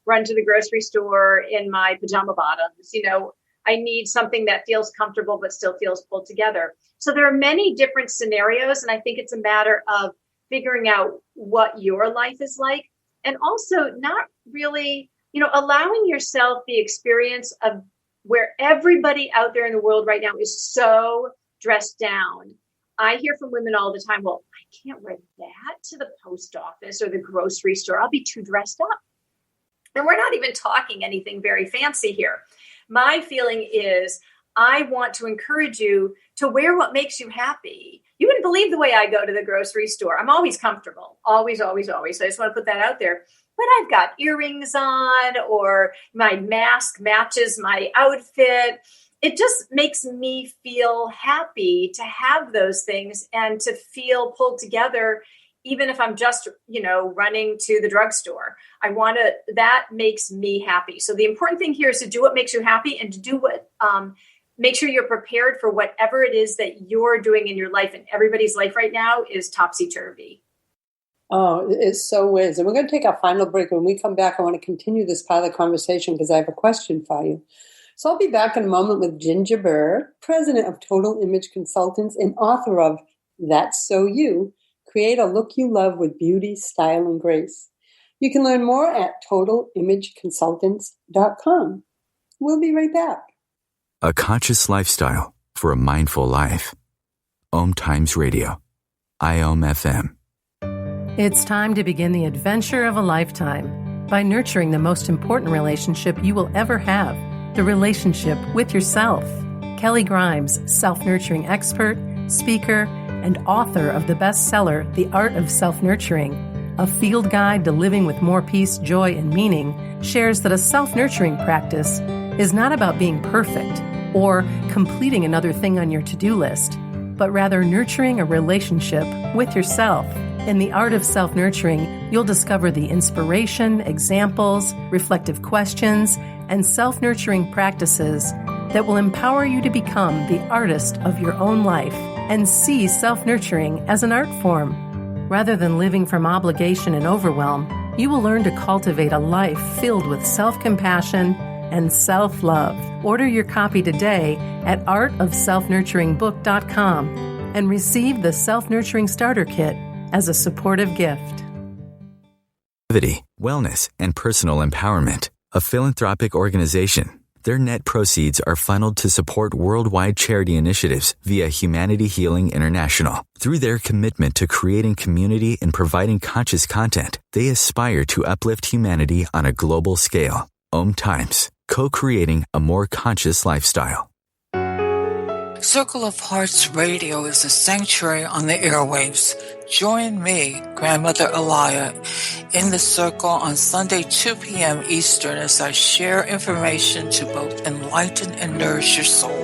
Speaker 3: run to the grocery store in my pajama bottoms. I need something that feels comfortable, but still feels pulled together. So there are many different scenarios. And I think it's a matter of figuring out what your life is like. And also not really, allowing yourself the experience of where everybody out there in the world right now is so dressed down. I hear from women all the time, well, I can't wear that to the post office or the grocery store. I'll be too dressed up. And we're not even talking anything very fancy here. My feeling is I want to encourage you to wear what makes you happy. You wouldn't believe the way I go to the grocery store. I'm always comfortable, always, always, always. So I just want to put that out there. But I've got earrings on or my mask matches my outfit. It just makes me feel happy to have those things and to feel pulled together, even if I'm just, running to the drugstore. That makes me happy. So the important thing here is to do what makes you happy and to do what, make sure you're prepared for whatever it is that you're doing in your life. And everybody's life right now is topsy-turvy.
Speaker 2: Oh, it so is. And we're going to take our final break. When we come back, I want to continue this part of the conversation because I have a question for you. So I'll be back in a moment with Ginger Burr, president of Total Image Consultants and author of That's So You, Create a Look You Love with Beauty, Style, and Grace. You can learn more at totalimageconsultants.com. We'll be right back.
Speaker 4: A conscious lifestyle for a mindful life. OMTimes Radio. IOM FM.
Speaker 1: It's time to begin the adventure of a lifetime by nurturing the most important relationship you will ever have, the relationship with yourself. Kelly Grimes, self-nurturing expert, speaker, and author of the bestseller, The Art of Self-Nurturing, a field guide to living with more peace, joy, and meaning, shares that a self-nurturing practice is not about being perfect or completing another thing on your to-do list, but rather nurturing a relationship with yourself. In The Art of Self-Nurturing, you'll discover the inspiration, examples, reflective questions, and self-nurturing practices that will empower you to become the artist of your own life and see self-nurturing as an art form. Rather than living from obligation and overwhelm, you will learn to cultivate a life filled with self-compassion and self-love. Order your copy today at artofselfnurturingbook.com and receive the Self-Nurturing Starter Kit as a supportive gift.
Speaker 4: Wellness, and personal empowerment. A philanthropic organization. Their net proceeds are funneled to support worldwide charity initiatives via Humanity Healing International. Through their commitment to creating community and providing conscious content, they aspire to uplift humanity on a global scale. OMTimes, co-creating a more conscious lifestyle.
Speaker 11: Circle of Hearts Radio is a sanctuary on the airwaves. Join me, Grandmother Elia, in the circle on Sunday, 2 p.m. Eastern as I share information to both enlighten and nourish your soul.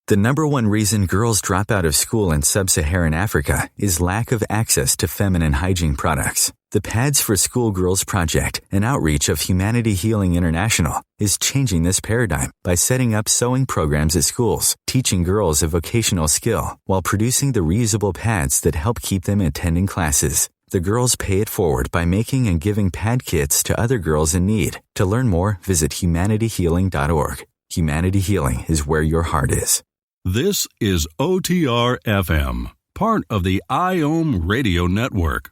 Speaker 4: The number one reason girls drop out of school in sub-Saharan Africa is lack of access to feminine hygiene products. The Pads for Schoolgirls Project, an outreach of Humanity Healing International, is changing this paradigm by setting up sewing programs at schools, teaching girls a vocational skill while producing the reusable pads that help keep them attending classes. The girls pay it forward by making and giving pad kits to other girls in need. To learn more, visit humanityhealing.org. Humanity Healing is where your heart is.
Speaker 7: This is OTR FM, part of the IOM Radio Network.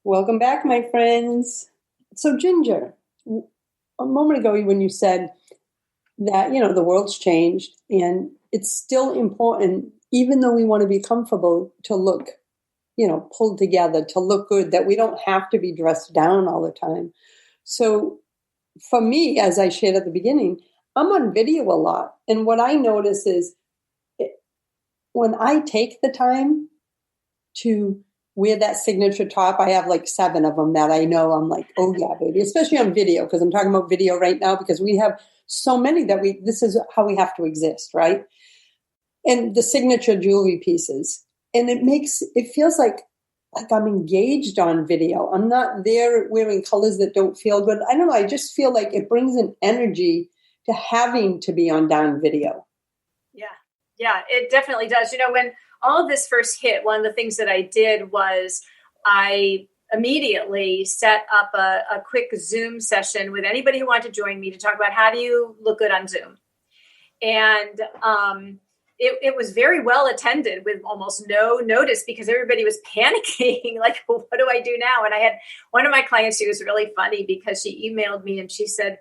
Speaker 2: Welcome back, my friends. So, Ginger, a moment ago when you said that, the world's changed and it's still important, even though we want to be comfortable, to look, pulled together, to look good, that we don't have to be dressed down all the time. So, for me, as I shared at the beginning, I'm on video a lot. And what I notice is when I take the time to wear that signature top, I have like 7 of them that I know I'm like, oh yeah, baby, especially on video, because I'm talking about video right now, because we have so many that this is how we have to exist, right? And the signature jewelry pieces. And it feels like I'm engaged on video. I'm not there wearing colors that don't feel good. I don't know. I just feel like it brings an energy to having to be on down video.
Speaker 3: Yeah, it definitely does. When all of this first hit, one of the things that I did was I immediately set up a quick Zoom session with anybody who wanted to join me to talk about how do you look good on Zoom. And it was very well attended with almost no notice because everybody was panicking, like, well, what do I do now? And I had one of my clients, she was really funny because she emailed me and she said,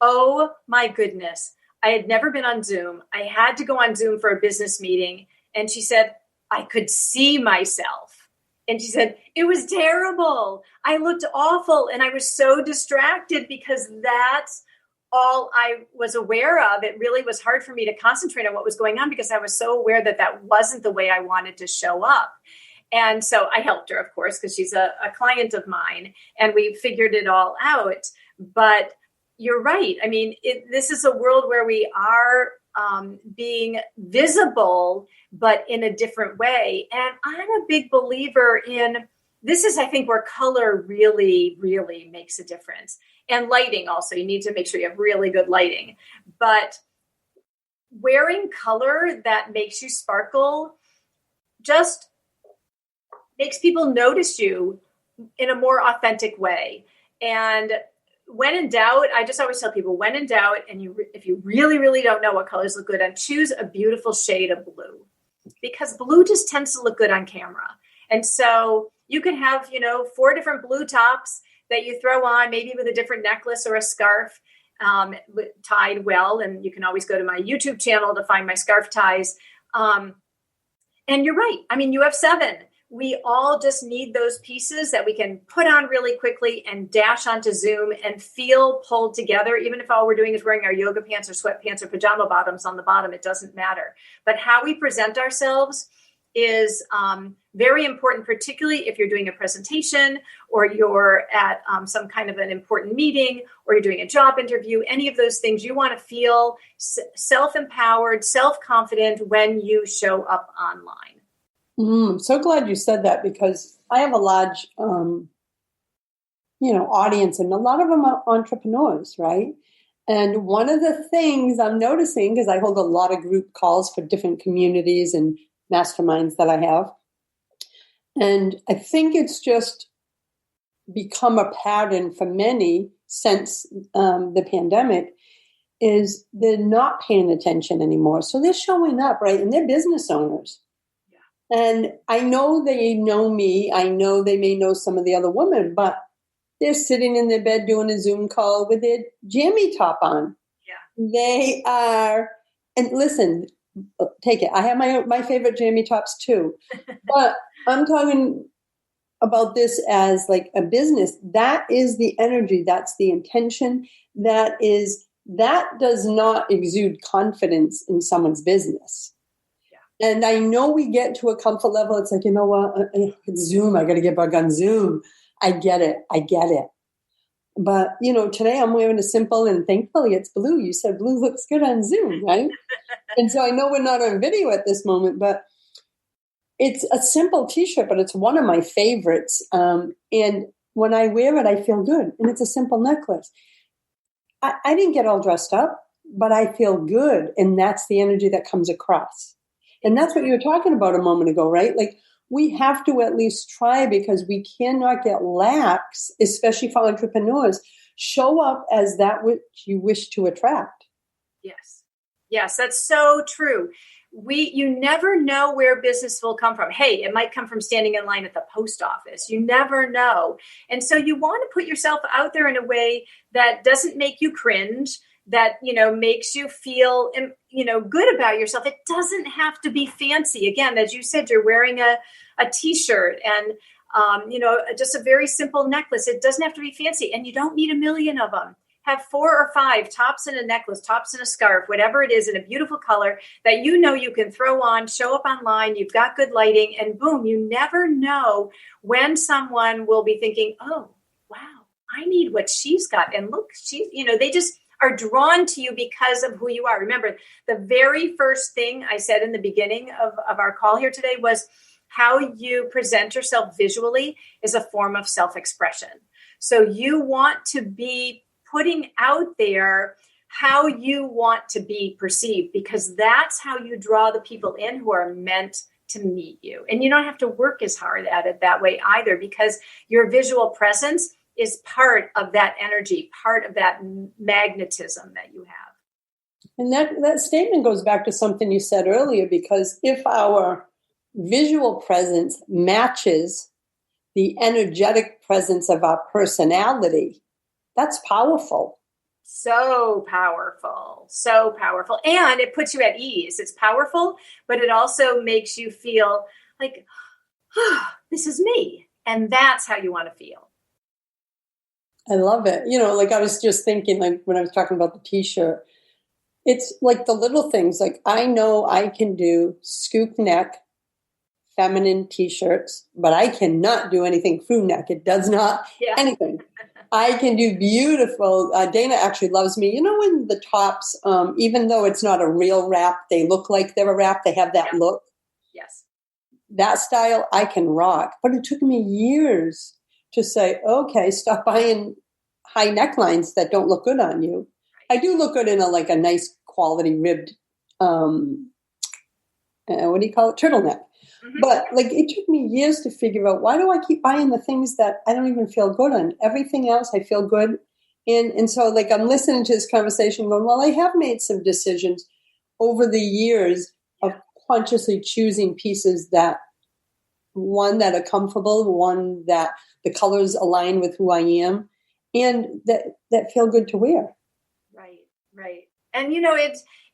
Speaker 3: oh my goodness, I had never been on Zoom. I had to go on Zoom for a business meeting. And she said, I could see myself. And she said, it was terrible. I looked awful. And I was so distracted because that's all I was aware of. It really was hard for me to concentrate on what was going on because I was so aware that wasn't the way I wanted to show up. And so I helped her, of course, because she's a client of mine. And we figured it all out. But you're right. I mean, this is a world where we are being visible, but in a different way. And I'm a big believer in this is, I think, where color really, really makes a difference. And lighting also. You need to make sure you have really good lighting. But wearing color that makes you sparkle just makes people notice you in a more authentic way. And when in doubt, I just always tell people, when in doubt, and if you really, really don't know what colors look good on, choose a beautiful shade of blue, because blue just tends to look good on camera. And so you can have, 4 different blue tops that you throw on, maybe with a different necklace or a scarf tied well. And you can always go to my YouTube channel to find my scarf ties. And you're right. I mean, you have 7. We all just need those pieces that we can put on really quickly and dash onto Zoom and feel pulled together. Even if all we're doing is wearing our yoga pants or sweatpants or pajama bottoms on the bottom, it doesn't matter. But how we present ourselves is very important, particularly if you're doing a presentation or you're at some kind of an important meeting or you're doing a job interview. Any of those things, you want to feel self-empowered, self-confident when you show up online.
Speaker 2: I'm so glad you said that, because I have a large, audience, and a lot of them are entrepreneurs, right? And one of the things I'm noticing, because I hold a lot of group calls for different communities and masterminds that I have, and I think it's just become a pattern for many since the pandemic, is they're not paying attention anymore. So they're showing up, right? And they're business owners. And I know they know me. I know they may know some of the other women, but they're sitting in their bed doing a Zoom call with their jammy top on. Yeah. They are, and listen, take it. I have my favorite jammy tops too, but I'm talking about this as like a business. That is the energy. That's the intention. That does not exude confidence in someone's business. And I know we get to a comfort level. It's like, you know what? It's Zoom. I got to get back on Zoom. I get it. But, today I'm wearing a simple, and thankfully it's blue. You said blue looks good on Zoom, right? And so I know we're not on video at this moment, but it's a simple T-shirt, but it's one of my favorites. And when I wear it, I feel good. And it's a simple necklace. I didn't get all dressed up, but I feel good. And that's the energy that comes across. And that's what you were talking about a moment ago, right? Like, we have to at least try, because we cannot get lax, especially for entrepreneurs. Show up as that which you wish to attract.
Speaker 3: Yes. Yes, that's so true. You never know where business will come from. Hey, it might come from standing in line at the post office. You never know. And so you want to put yourself out there in a way that doesn't make you cringe, that, makes you feel, good about yourself. It doesn't have to be fancy. Again, as you said, you're wearing a t-shirt and, just a very simple necklace. It doesn't have to be fancy, and you don't need a million of them. Have 4 or 5 tops in a necklace, tops in a scarf, whatever it is, in a beautiful color that you can throw on, show up online. You've got good lighting, and boom, you never know when someone will be thinking, oh, wow, I need what she's got. And look, they just are drawn to you because of who you are. Remember, the very first thing I said in the beginning of our call here today was how you present yourself visually is a form of self-expression. So you want to be putting out there how you want to be perceived, because that's how you draw the people in who are meant to meet you. And you don't have to work as hard at it that way either, because your visual presence is part of that energy, part of that magnetism that you have.
Speaker 2: And that statement goes back to something you said earlier, because if our visual presence matches the energetic presence of our personality, that's powerful.
Speaker 3: So powerful, so powerful. And it puts you at ease. It's powerful, but it also makes you feel like, oh, this is me. And that's how you want to feel.
Speaker 2: I love it. Like, I was just thinking, like, when I was talking about the t-shirt, it's like the little things. Like, I know I can do scoop neck, feminine t-shirts, but I cannot do anything crew neck. It does not anything. I can do beautiful. Dana actually loves me. When the tops, even though it's not a real wrap, they look like they're a wrap. They have that look.
Speaker 3: Yes.
Speaker 2: That style I can rock. But it took me years to say, okay, stop buying high necklines that don't look good on you. I do look good in a nice quality ribbed, what do you call it? Turtleneck. Mm-hmm. But it took me years to figure out, why do I keep buying the things that I don't even feel good on? Everything else I feel good in. And so I'm listening to this conversation going, well, I have made some decisions over the years of consciously choosing pieces that are comfortable, one that the colors align with who I am, and that feel good to wear.
Speaker 3: Right. And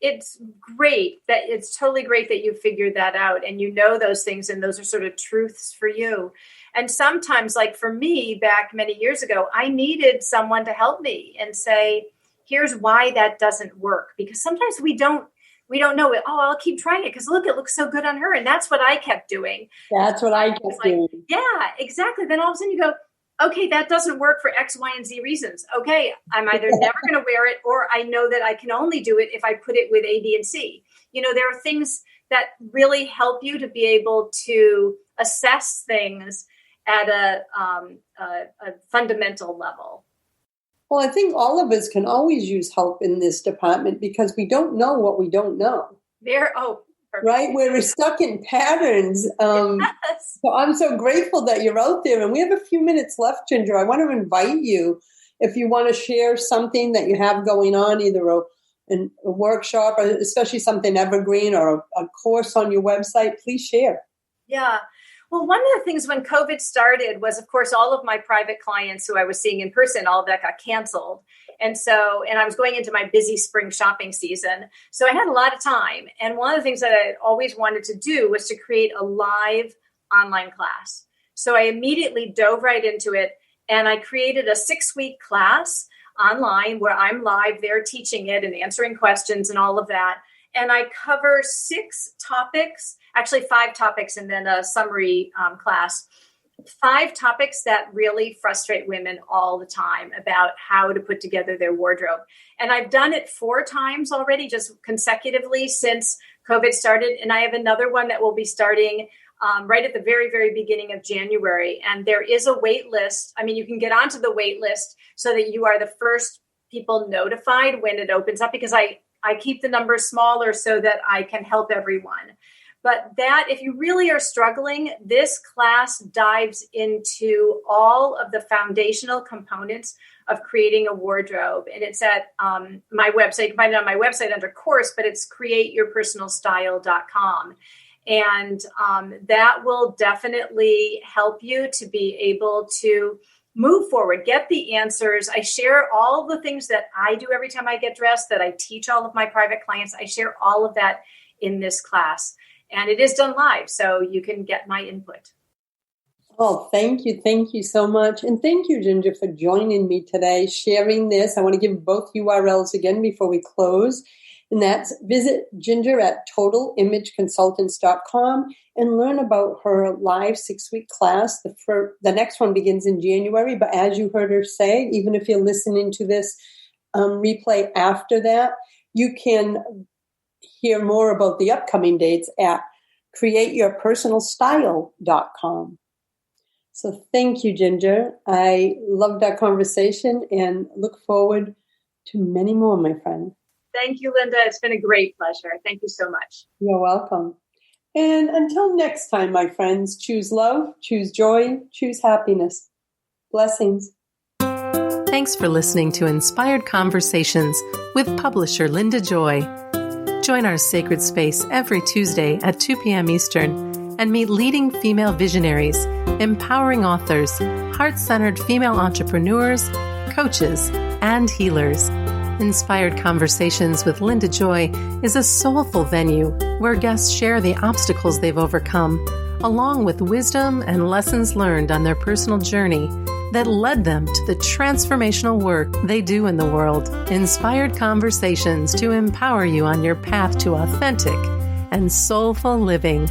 Speaker 3: it's great that it's totally great that you figured that out and those things, and those are sort of truths for you. And sometimes, like for me back many years ago, I needed someone to help me and say, here's why that doesn't work. Because sometimes we don't know it. Oh, I'll keep trying it because look, it looks so good on her. And that's what I kept doing.
Speaker 2: That's what I kept doing.
Speaker 3: Yeah, exactly. Then all of a sudden you go, okay, that doesn't work for X, Y, and Z reasons. Okay, I'm either never going to wear it, or I know that I can only do it if I put it with A, B, and C. There are things that really help you to be able to assess things at a fundamental level.
Speaker 2: Well, I think all of us can always use help in this department, because we don't know what we don't know. Right? We're stuck in patterns.
Speaker 3: Yes.
Speaker 2: So I'm so grateful that you're out there. And we have a few minutes left, Ginger. I want to invite you, if you want to share something that you have going on, either a workshop, or especially something evergreen, or a course on your website, please share.
Speaker 3: Yeah. Well, one of the things when COVID started was, of course, all of my private clients who I was seeing in person, all of that got canceled. And I was going into my busy spring shopping season. So I had a lot of time. And one of the things that I always wanted to do was to create a live online class. So I immediately dove right into it. And I created a 6-week class online where I'm live there teaching it and answering questions and all of that. And I cover 6 topics, actually 5 topics, and then a summary class. 5 topics that really frustrate women all the time about how to put together their wardrobe. And I've done it 4 times already, just consecutively since COVID started. And I have another one that will be starting right at the very, very beginning of January. And there is a wait list. I mean, you can get onto the wait list so that you are the first people notified when it opens up, because I keep the numbers smaller so that I can help everyone. But that, if you really are struggling, this class dives into all of the foundational components of creating a wardrobe. And it's at my website. You can find it on my website under course, but it's createyourpersonalstyle.com. And that will definitely help you to be able to move forward, get the answers. I share all the things that I do every time I get dressed, that I teach all of my private clients. I share all of that in this class. And it is done live, so you can get my input.
Speaker 2: Oh, thank you. Thank you so much. And thank you, Ginger, for joining me today, sharing this. I want to give both URLs again before we close. And that's visit Ginger at totalimageconsultants.com and learn about her live 6-week class. The next one begins in January. But as you heard her say, even if you're listening to this replay after that, you can hear more about the upcoming dates at createyourpersonalstyle.com. So thank you, Ginger. I loved our conversation and look forward to many more, my friend.
Speaker 3: Thank you, Linda. It's been a great pleasure. Thank you so much.
Speaker 2: You're welcome. And until next time, my friends, choose love, choose joy, choose happiness. Blessings.
Speaker 1: Thanks for listening to Inspired Conversations with publisher Linda Joy. Join our sacred space every Tuesday at 2 p.m. Eastern and meet leading female visionaries, empowering authors, heart-centered female entrepreneurs, coaches, and healers. Inspired Conversations with Linda Joy is a soulful venue where guests share the obstacles they've overcome, along with wisdom and lessons learned on their personal journey that led them to the transformational work they do in the world. Inspired Conversations to empower you on your path to authentic and soulful living.